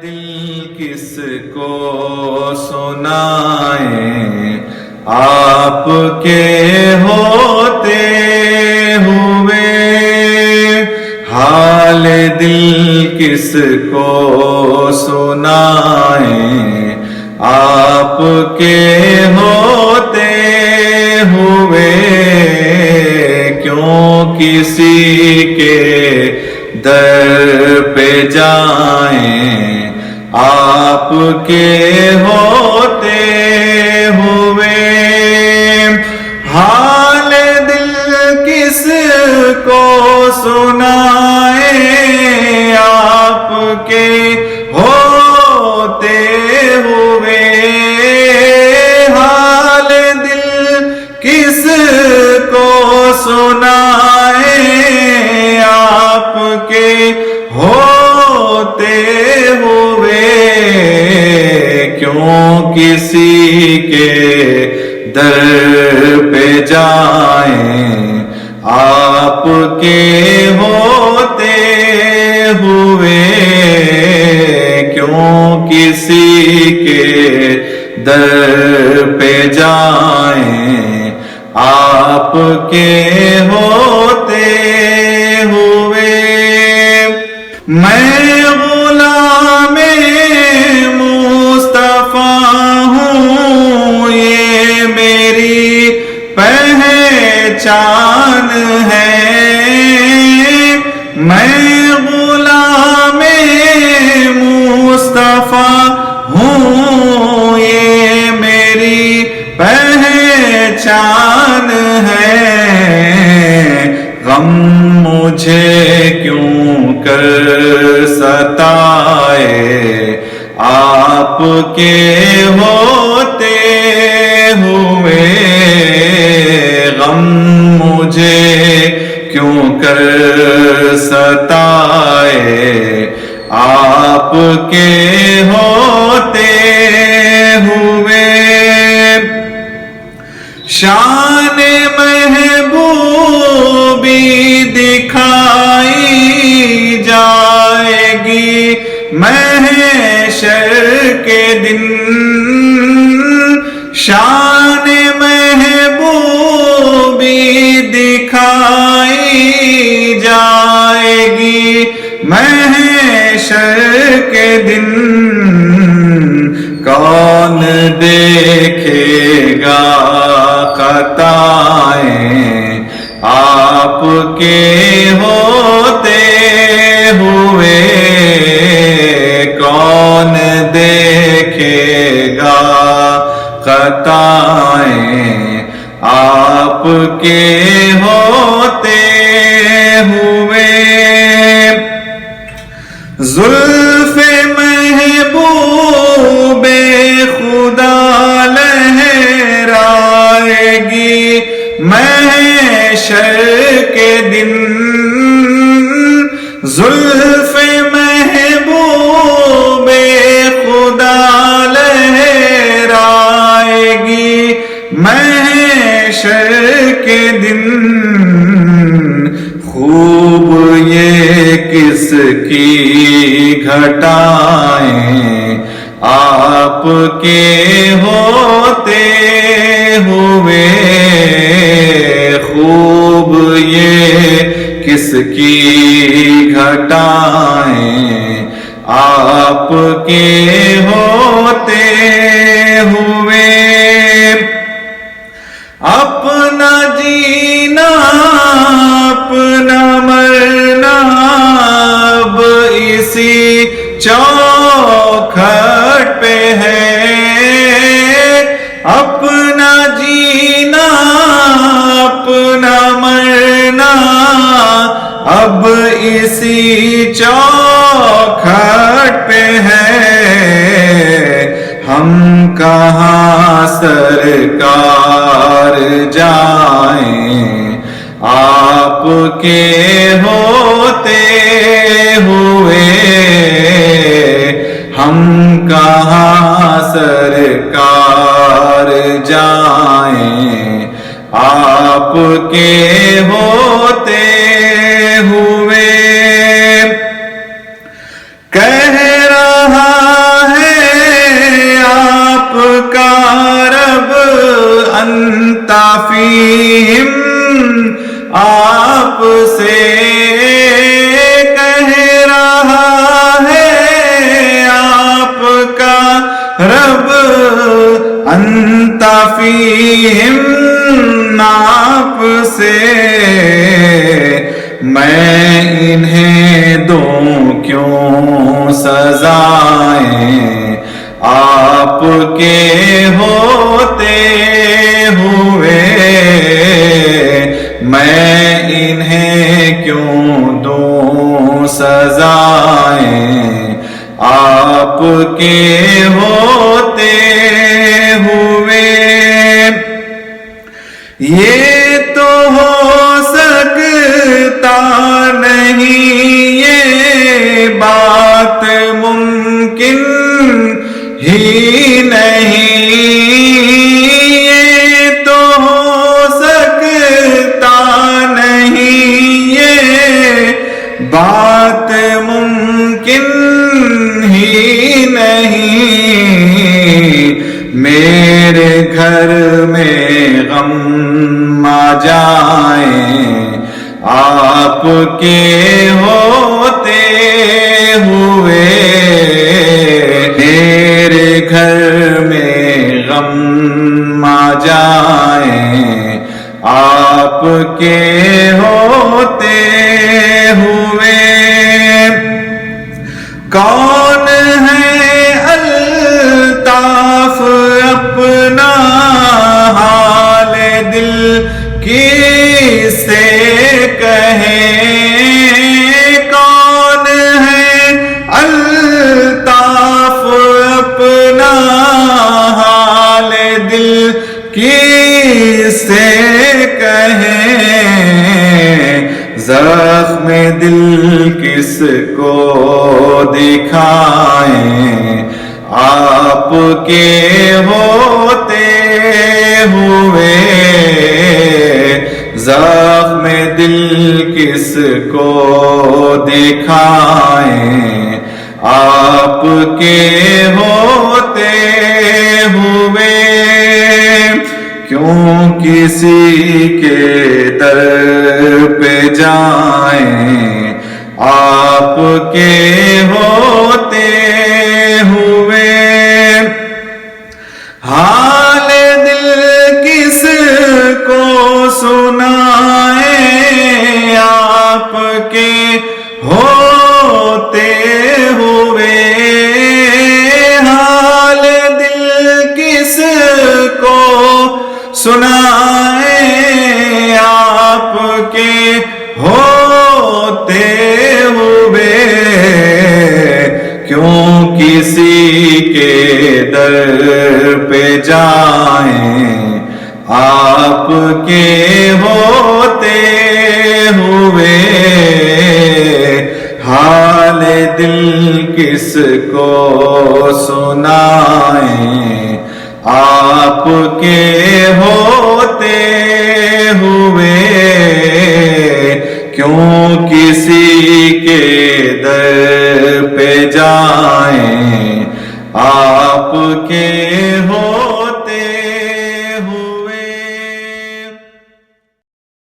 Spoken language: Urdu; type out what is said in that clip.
دل کس کو سنائیں آپ کے ہوتے ہوئے، حال دل کس کو سنائیں آپ کے ہوتے ہوئے، کیوں کسی کے در پہ جائیں آپ کے ہوتے ہوئے، حال دل کس کو سنائیں آپ کے ہوتے ہوئے، حال دل کس کو سنائیں آپ کے ہوتے ہوئے، کیوں کسی کے در پہ جائیں آپ کے ہوتے ہوئے، کیوں کسی کے در پہ جائیں آپ کے ہوتے ہوئے۔ میں غلام مصطفیٰ ہوں، یہ میری پہچان ہے، میں غلام مصطفیٰ ہوں، یہ میری پہچان ہے، غم مجھے کیوں کر ستائے آپ کے ہوتے ہوئے، غم مجھے کیوں کر ستائے آپ کے ہوتے ہوئے، شان محبوبی دکھائی جائے گی محشر کے دن، شان محبوبی دکھائی جائے گی محشر کے دن، کون دیکھے گا خطائیں آپ کے ہوتے ہوئے، کون دیکھے گا خطائیں آپ کے ہوتے ہوئے، زلف محبوب خدا لہرائے گی محشر کے دن، زلف محبوب خدا لہرائے گی محشر کے دن، خوب یہ کس کی گھٹائیں آپ کے ہوتے ہوئے، خوب یہ کس کی گھٹائیں آپ کے ہوتے ہوئے، اپنا جینا اپنا مرنا اب اسی چوکھٹ پہ ہے، اپنا جینا اپنا مرنا اب اسی چوکھٹ پہ ہے، ہم کہاں سرکار جائیں آپ کے ہوتے ہوئے، ہم کہاں سرکار جائیں آپ کے ہوتے ہوئے، کہہ رہا انت فیہم آپ سے کہہ رہا ہے آپ کا رب انت فیہم آپ سے میں انہیں دوں کیوں سزائیں آپ کے ہوتے ہوئے میں انہیں کیوں دوں سزائیں آپ کے ہوتے ہوئے یہ تو ہو سکتا نہیں یہ بات ممکن ہی نہیں یہ تو ہو سکتا نہیں یہ بات ممکن ہی نہیں میرے گھر میں غم آ جائیں آپ کے ہوتے ہوئے میرے گھر میں غم آ جائیں آپ کے ہوتے ہوئے کون ہے الطاف اپنا حال دل کس سے کہیں کون ہے الطاف اپنا حال دل کس سے کہیں زخم دل کس کو دکھائیں آپ کے ہوتے ہوئے زخم دل کس کو دکھائیں آپ کے ہوتے ہوئے کیوں کسی کے در پہ جائیں آپ کے ہوتے ہوئے حال دل کس کو سنائیں آپ کے ہوتے ہوئے حال دل کس کو سنائیں آپ کے ہوتے ہوئے کیوں کسی کے در پہ جائیں آپ کے ہوتے ہوئے حال دل کس کو سنائیں آپ کے ہوتے ہوئے کیوں کسی کے در پہ جائیں آپ کے